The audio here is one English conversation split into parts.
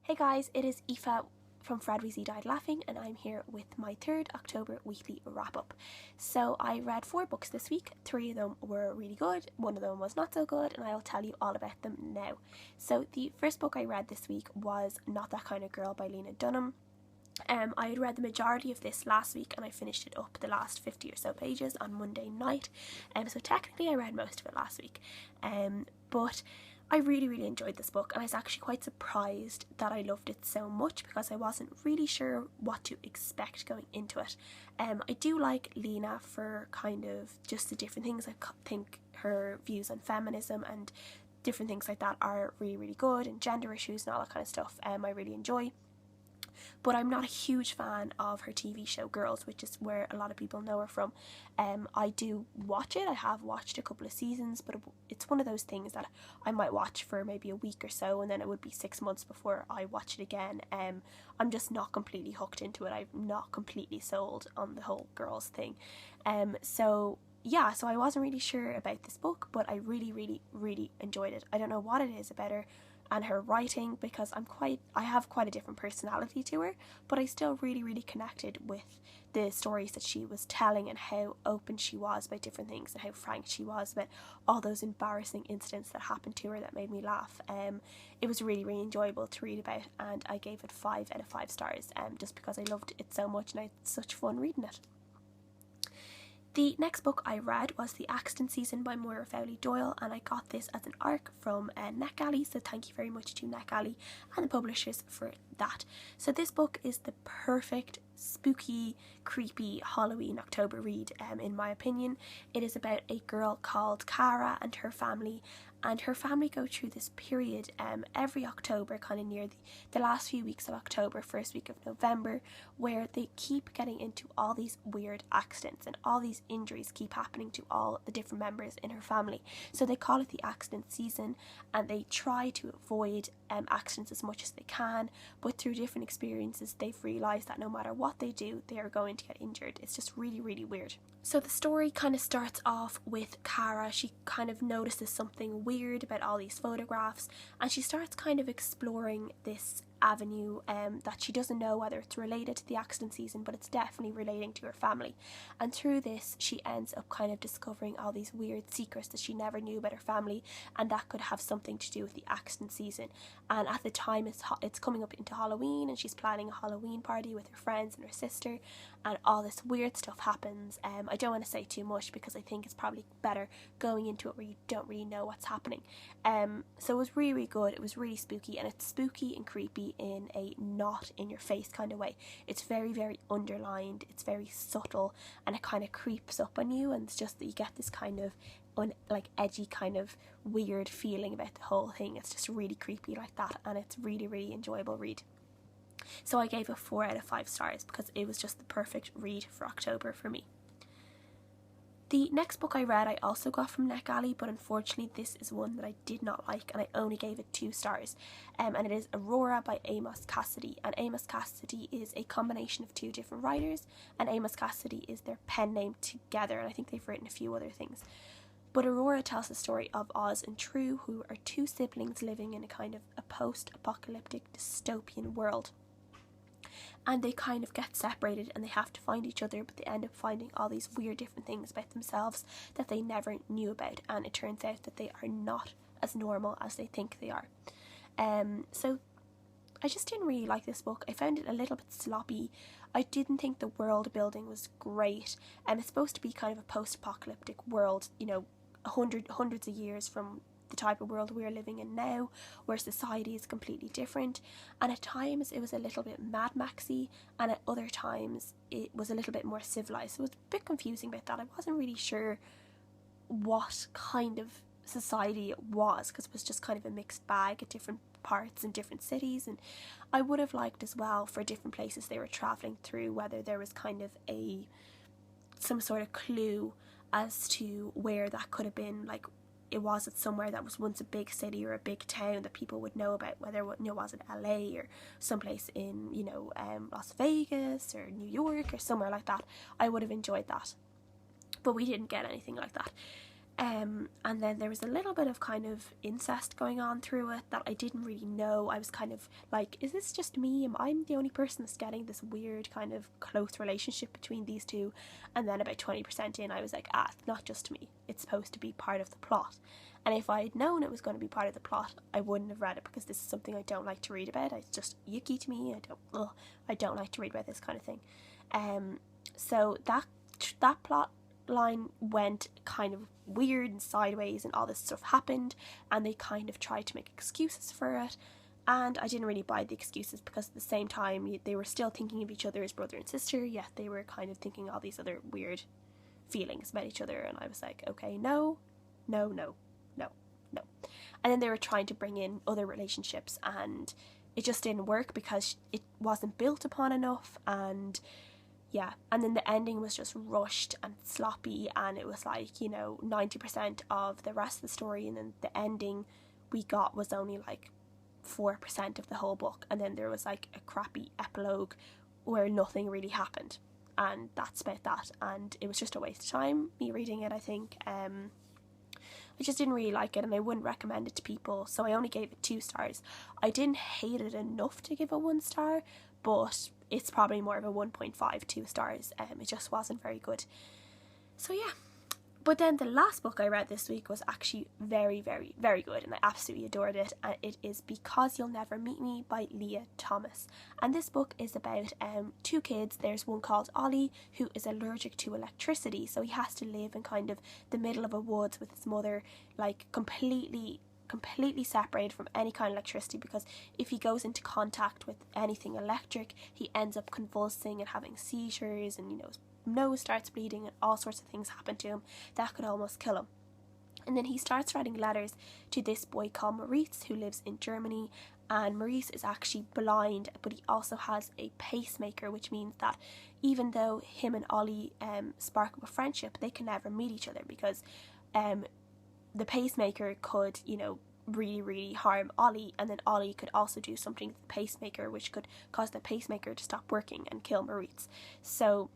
Hey guys, it is Aoife from Fred Weasley Died Laughing, and I'm here with my 3rd October weekly wrap-up. So I read 4 books this week. 3 of them were really good, 1 of them was not so good, and I'll tell you all about them now. So the first book I read this week was Not That Kind of Girl by Lena Dunham. I had read the majority of this last week and I finished it up the last 50 or so pages on Monday night, so technically I read most of it last week, but I really enjoyed this book, and I was actually quite surprised that I loved it so much because I wasn't really sure what to expect going into it. I do like Lena for kind of just the different things. I think her views on feminism and different things like that are really good, and gender issues and all that kind of stuff I really enjoy. But I'm not a huge fan of her TV show Girls, which is where a lot of people know her from. I do watch it. I have watched a couple of seasons, but it's one of those things that I might watch for maybe a week or so, and then it would be 6 months before I watch it again. I'm just not completely hooked into it. I'm not completely sold on the whole Girls thing. So I wasn't really sure about this book, but I really enjoyed it. I don't know what it is about her and her writing, because I have quite a different personality to her, but I still really connected with the stories that she was telling and how open she was about different things and how frank she was about all those embarrassing incidents that happened to her that made me laugh. It was really enjoyable to read about, and I gave it 5 out of 5 stars just because I loved it so much and I had such fun reading it. The next book I read was The Accident Season by Moira Fowley-Doyle, and I got this as an ARC from NetGalley, so thank you very much to NetGalley and the publishers for that. So this book is the perfect spooky, creepy Halloween October read, in my opinion. It is about a girl called Cara and her family go through this period every October, kind of near the last few weeks of October, first week of November, where they keep getting into all these weird accidents and all these injuries keep happening to all the different members in her family. So they call it the accident season, and they try to avoid accidents as much as they can, but through different experiences they've realised that no matter what they do, they are going to get injured. It's just really weird. So the story kind of starts off with Cara. She kind of notices something weird about all these photographs, and she starts kind of exploring this avenue that she doesn't know whether it's related to the accident season, but it's definitely relating to her family. And through this she ends up kind of discovering all these weird secrets that she never knew about her family, and that could have something to do with the accident season. And at the time it's coming up into Halloween, and she's planning a Halloween party with her friends and her sister, and all this weird stuff happens. I don't want to say too much because I think it's probably better going into it where you don't really know what's happening. So it was really good. It was really spooky, and it's spooky and creepy in a not in your face kind of way. It's very underlined, it's very subtle, and it kind of creeps up on you, and it's just that you get this kind of edgy kind of weird feeling about the whole thing. It's just really creepy like that, and it's really enjoyable read. So I gave it 4 out of 5 stars because it was just the perfect read for October for me. The next book I read I also got from NetGalley, but unfortunately this is one that I did not like, and I only gave it 2 stars. And it is Aurora by Amos Cassidy. And Amos Cassidy is a combination of 2 different writers, and Amos Cassidy is their pen name together, and I think they've written a few other things. But Aurora tells the story of Oz and True, who are 2 siblings living in a kind of a post-apocalyptic dystopian world. And they kind of get separated and they have to find each other, but they end up finding all these weird different things about themselves that they never knew about, and it turns out that they are not as normal as they think they are. So I just didn't really like this book. I found it a little bit sloppy. I didn't think the world building was great. It's supposed to be kind of a post-apocalyptic world, hundreds of years from the type of world we're living in now, where society is completely different, and at times it was a little bit Mad Maxy, and at other times it was a little bit more civilized. So it was a bit confusing about that. I wasn't really sure what kind of society it was, because it was just kind of a mixed bag at different parts and different cities, and I would have liked as well for different places they were travelling through whether there was kind of some sort of clue as to where that could have been, like it was at somewhere that was once a big city or a big town that people would know about, whether it was in LA or someplace in Las Vegas or New York or somewhere like that. I would have enjoyed that, but we didn't get anything like that. And then there was a little bit of kind of incest going on through it that I didn't really know. I was kind of like, is this just me? Am I the only person that's getting this weird kind of close relationship between these two? And then about 20% in, I was like, it's not just me. It's supposed to be part of the plot. And if I had known it was going to be part of the plot, I wouldn't have read it, because this is something I don't like to read about. It's just yucky to me. I don't like to read about this kind of thing. So that plot line went kind of weird and sideways, and all this stuff happened, and they kind of tried to make excuses for it, and I didn't really buy the excuses, because at the same time they were still thinking of each other as brother and sister, yet they were kind of thinking all these other weird feelings about each other, and I was like, okay, no. And then they were trying to bring in other relationships, and it just didn't work because it wasn't built upon enough. And yeah, and then the ending was just rushed and sloppy, and it was like, 90% of the rest of the story, and then the ending we got was only like 4% of the whole book, and then there was like a crappy epilogue where nothing really happened, and that's about that. And it was just a waste of time, me reading it, I think. I just didn't really like it, and I wouldn't recommend it to people, so I only gave it 2 stars. I didn't hate it enough to give it 1 star, but it's probably more of a 1.5, 2 stars. It just wasn't very good. So yeah. But then the last book I read this week was actually very, very, very good, and I absolutely adored it. And it is Because You'll Never Meet Me by Leah Thomas. And this book is about 2 kids. There's one called Ollie, who is allergic to electricity, so he has to live in kind of the middle of a woods with his mother, like completely separated from any kind of electricity, because if he goes into contact with anything electric, he ends up convulsing and having seizures, and his nose starts bleeding, and all sorts of things happen to him that could almost kill him. And then he starts writing letters to this boy called Maurice, who lives in Germany, and Maurice is actually blind, but he also has a pacemaker, which means that even though him and Ollie spark up a friendship, they can never meet each other, because the pacemaker could, really, really harm Ollie, and then Ollie could also do something to the pacemaker which could cause the pacemaker to stop working and kill Maurice. So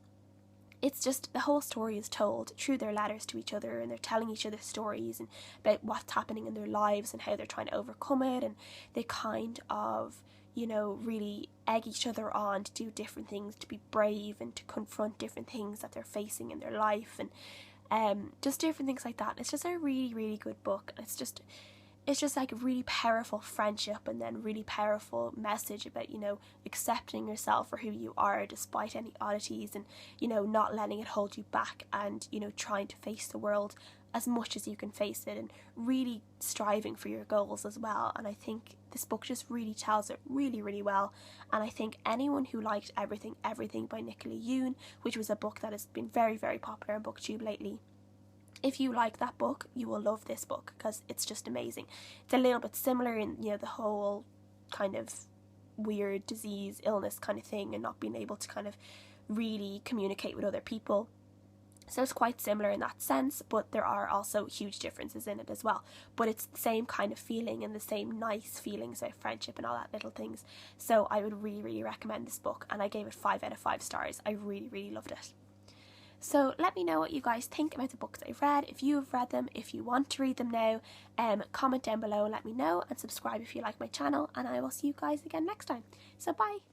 it's just, the whole story is told through their letters to each other, and they're telling each other stories and about what's happening in their lives and how they're trying to overcome it, and they kind of, really egg each other on to do different things, to be brave and to confront different things that they're facing in their life, and just different things like that. It's just a really, really good book. It's just like a really powerful friendship, and then really powerful message about, accepting yourself for who you are despite any oddities, and, not letting it hold you back, and, trying to face the world as much as you can face it, and really striving for your goals as well. And I think this book just really tells it really, really well. And I think anyone who liked Everything by Nicola Yoon, which was a book that has been very, very popular on BookTube lately, if you like that book, you will love this book, because it's just amazing. It's a little bit similar in, the whole kind of weird disease, illness kind of thing, and not being able to kind of really communicate with other people. So it's quite similar in that sense, but there are also huge differences in it as well. But it's the same kind of feeling, and the same nice feelings about friendship and all that little things. So I would really, really recommend this book, and I gave it 5 out of 5 stars. I really, really loved it. So let me know what you guys think about the books I've read, if you have read them, if you want to read them now. Comment down below and let me know, and subscribe if you like my channel, and I will see you guys again next time. So bye!